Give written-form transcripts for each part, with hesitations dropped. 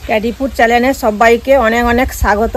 ক্যাডি food চ্যানেলে সবাইকে অনেক অনেক স্বাগত।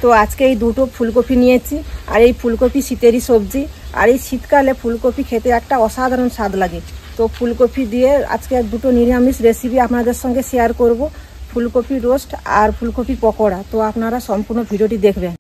তো আজকে এই দুটো ফুলকপি নিয়েছি, আর এই ফুলকপি শীতেরই সবজি, আর এই শীতকালে ফুলকপি খেতে একটা অসাধারণ স্বাদ লাগে। তো ফুলকপি দিয়ে আজকে দুটো নিরামিষ রেসিপি আপনাদের সঙ্গে শেয়ার করব, ফুলকপি রোস্ট আর ফুলকপি পকোড়া। তো আপনারা সম্পূর্ণ ভিডিওটি দেখবেন।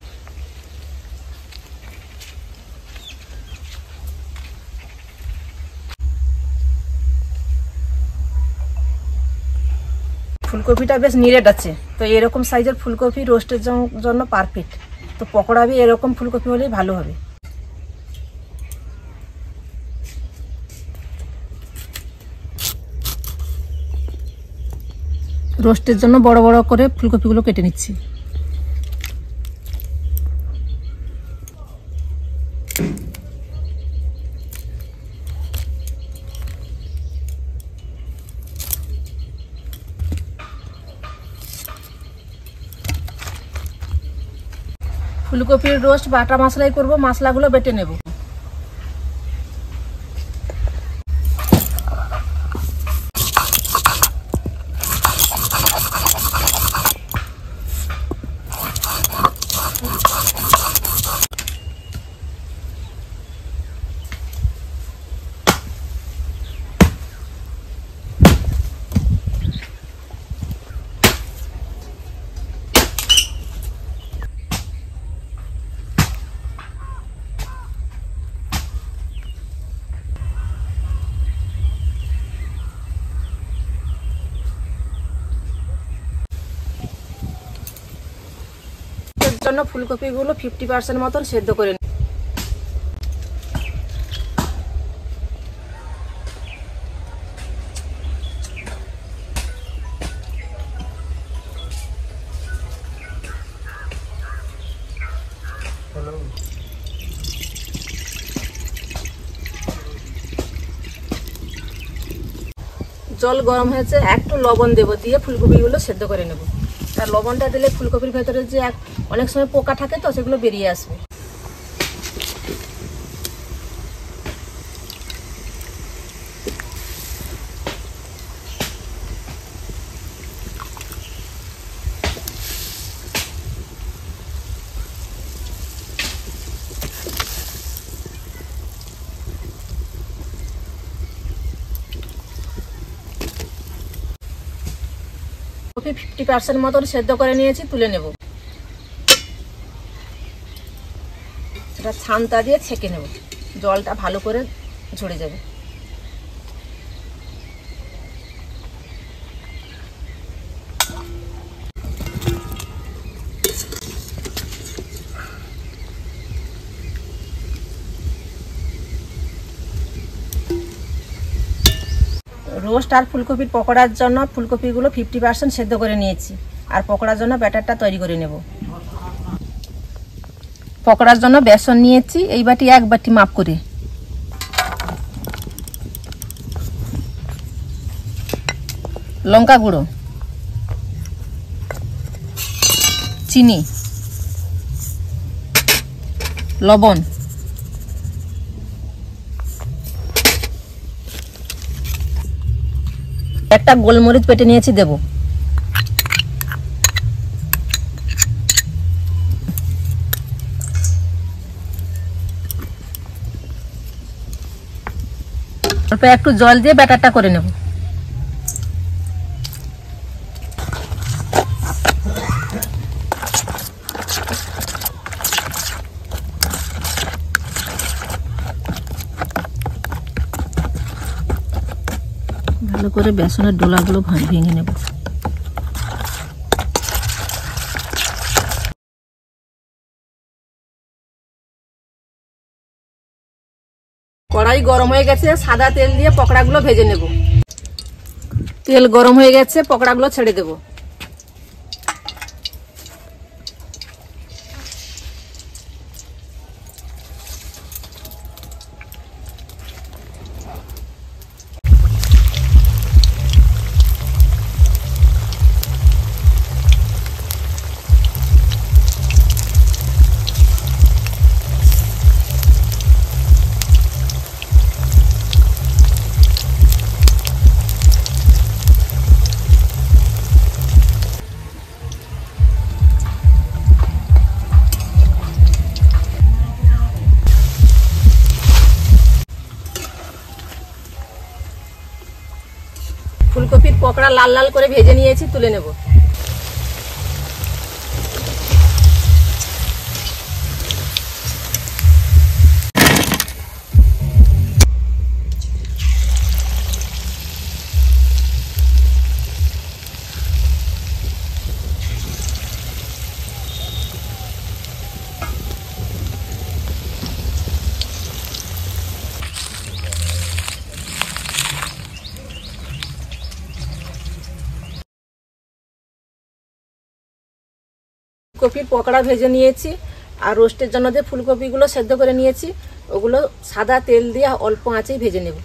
ফুলকপিটা বেশ নিরেট আছে, তো এরকম সাইজের ফুলকপি রোস্টের জন্য পারফেক্ট। তো পকোড়া বি এরকম ফুলকপি হলেই ভালো হবে। রোস্টের জন্য বড় বড় করে ফুলকপিগুলো কেটে নিচ্ছি। ফুলকপির রোস্ট বাটা মশলাই করব, মশলাগুলো বেটে নেব। জন্য ফুলকপিগুলো 50% মতন সেদ্ধ করে নিই। জল গরম হয়েছে, একটু লবণ দেব, দিয়ে ফুলকপিগুলো সেদ্ধ করে নেব। আর লবণটা দিলে ফুলকপির ভেতরে যে অনেক সময় পোকা থাকে, তো সেগুলো বেরিয়ে আসবে। কপি 50% মতন সেদ্ধ করে নিয়েছি, তুলে নেব। সেটা ছানটা দিয়ে ছেঁকে নেব, জলটা ভালো করে ঝরে যাবে। রোস্ট আর ফুলকপির পকোড়ার জন্য ফুলকপিগুলো 50% সেদ্ধ করে নিয়েছি, আর পকোড়ার জন্য ব্যাটারটা তৈরি করে নেব। পকোড়ার জন্য বেসন নিয়েছি এই বাটি, 1 বাটি মাপ করে। লঙ্কা গুঁড়ো, চিনি, লবণ, একটা গোলমরিচ পেটে নিয়েছি, দেব। অল্প একটু জল দিয়ে ব্যাটারটা করে নেব। ভালো করে বেসনের ডোলাগুলো ভেঙে নেব। কড়াই গরম হয়ে গেছে, সাদা তেল দিয়ে পকোড়াগুলো ভেজে নেব। তেল গরম হয়ে গেছে, পকোড়াগুলো ছেড়ে দেব। ফুলকপির পকোড়া লাল লাল করে ভেজে নিয়েছি, তুলে নেব। ফুলকপির পকোড়া ভেজে নিয়েছি, আর রোস্টের জন্য যে ফুলকপিগুলো সেদ্ধ করে নিয়েছি ওগুলো সাদা তেল দিয়ে অল্প আঁচেই ভেজে নেব।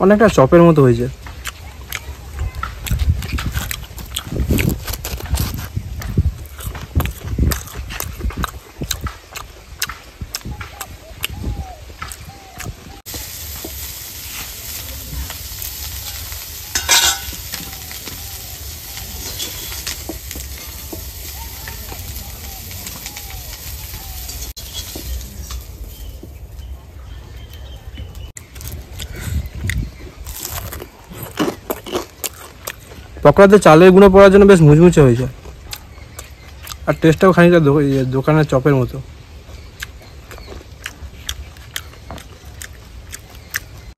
অনেকটা চপের মতো হয়েছে। পকোড়াতে চালের গুঁড়ো পড়ার জন্য বেশ মুচমুচে হয়েছে, আর টেস্টটাও খানিকটা দোকানের চপের মতো।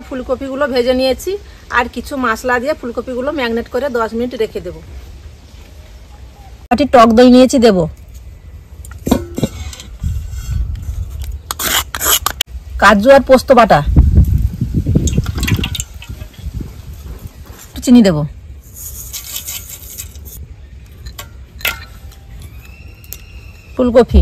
ফুলকপিগুলো ভেজে নিয়েছি, আর কিছু মশলা দিয়ে ফুলকপিগুলো ম্যাগনেট করে 10 মিনিট রেখে দেব। টক দই নিয়েছি, দেব। কাজু আর পোস্ত বাটা, চিনি দেব। ফুলকপি,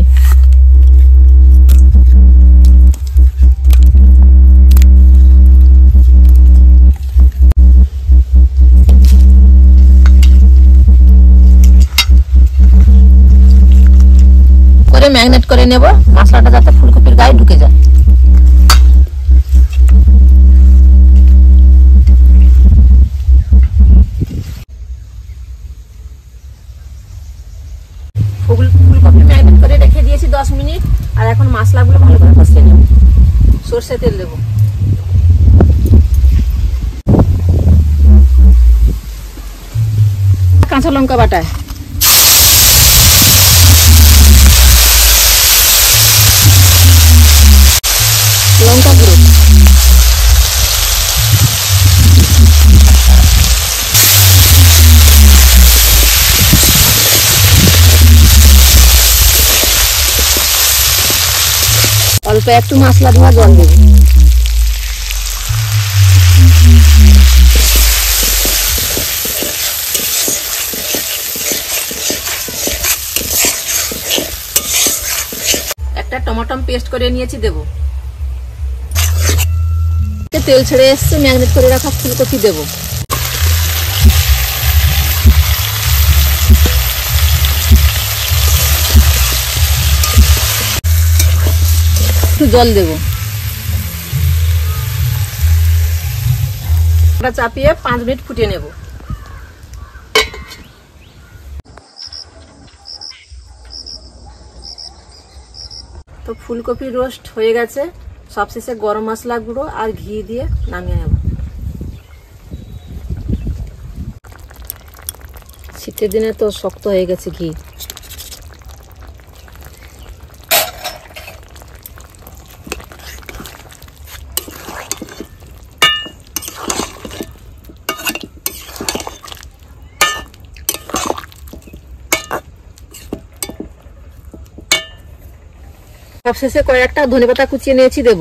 করে ম্যাগনেট করে নেব, মশলাটা যাতে ফুলকপির গায়ে ঢুকে যায়। ফুলকপি ম্যাগনেট করে রেখে দিয়েছি 10 মিনিট, আর এখন মশলাগুলো ভালো করে কষিয়ে নেব। সরষে তেল দেব, কাঁচা লঙ্কা বাটা, লঙ্কা গুঁড়ো, অল্প একটু মশলা ধোয়া জল দেব। একটা টমেটো পেস্ট করে নিয়েছি, দেব। তেল ছেড়ে এসছে, ম্যাগনেট করে রাখা ফুলকপি দেব। একটু জল দেব। চাপিয়ে 5 মিনিট ফুটিয়ে নেব। তো ফুলকপি রোস্ট হয়ে গেছে, সবশেষে গরম মশলা গুঁড়ো আর ঘি দিয়ে নামিয়ে নেব। শীতের দিনে তো শক্ত হয়ে গেছে ঘি। সবশেষে কয়েকটা ধনেপাতা কুচিয়ে নিয়েছি, দেব।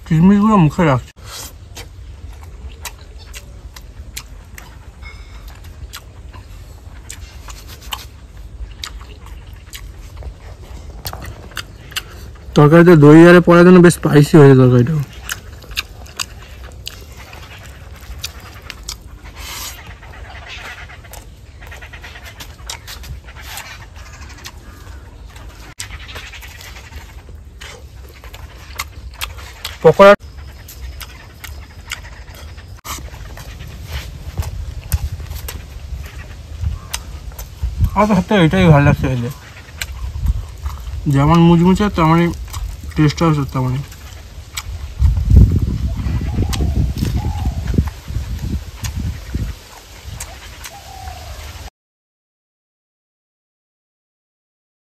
কিশমিশগুলো মুখে রাখছে। তরকারিতে দই আরে পড়ার জন্য বেশ স্পাইসি হয়েছে তরকারিটা। পকোড়া আমার হাতে এটাই ভালো লাগছে, যেমন মুচমুচে তেমনই টেস্টটাও তেমনই।